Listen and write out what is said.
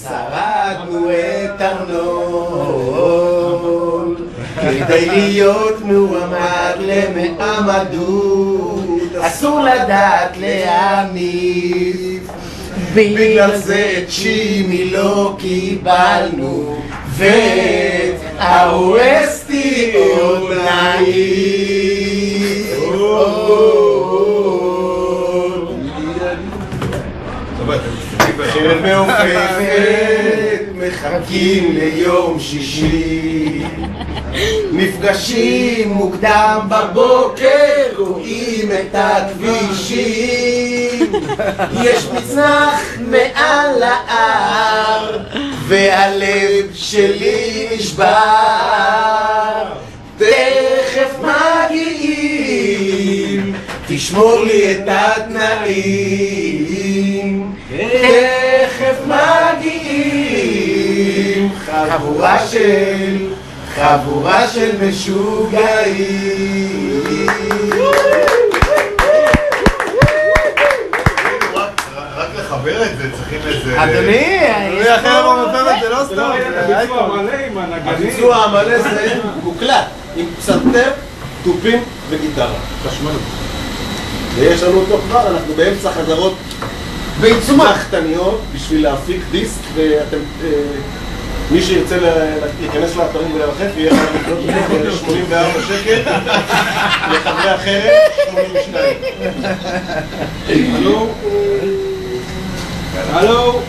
שרדנו את ארנון כדי להיות מועמד למעמדות, אסור לדעת להניף, בגלל זה את שימי לא קיבלנו ואת האווסטי עוד נעיף. חרב מעופפת, מחכים ליום שישי, נפגשים מוקדם בבוקר, רואים את הכבישים, יש מצנח מעל ההר והלב שלי נשבר, תכף מגיעים, תשמור לי את התנאים, תכף מגיעים, חבורה של משוגעים. רק לחבר את זה צריכים איזה... אדוני, אחר במפמת זה לא סתם. הביצוע המלא זה מוקלט עם פסנתר, תופים וגיטרה חשמלית, ויש לנו אותו כבר, אנחנו באמצע חזרות קטניות בשביל להפיק דיסק, ואתם מי שירצה להיכנס לאתרים ולרחף יהיה חייב לקנות אותו 84 שקל, לחברי החרב 82. הלו?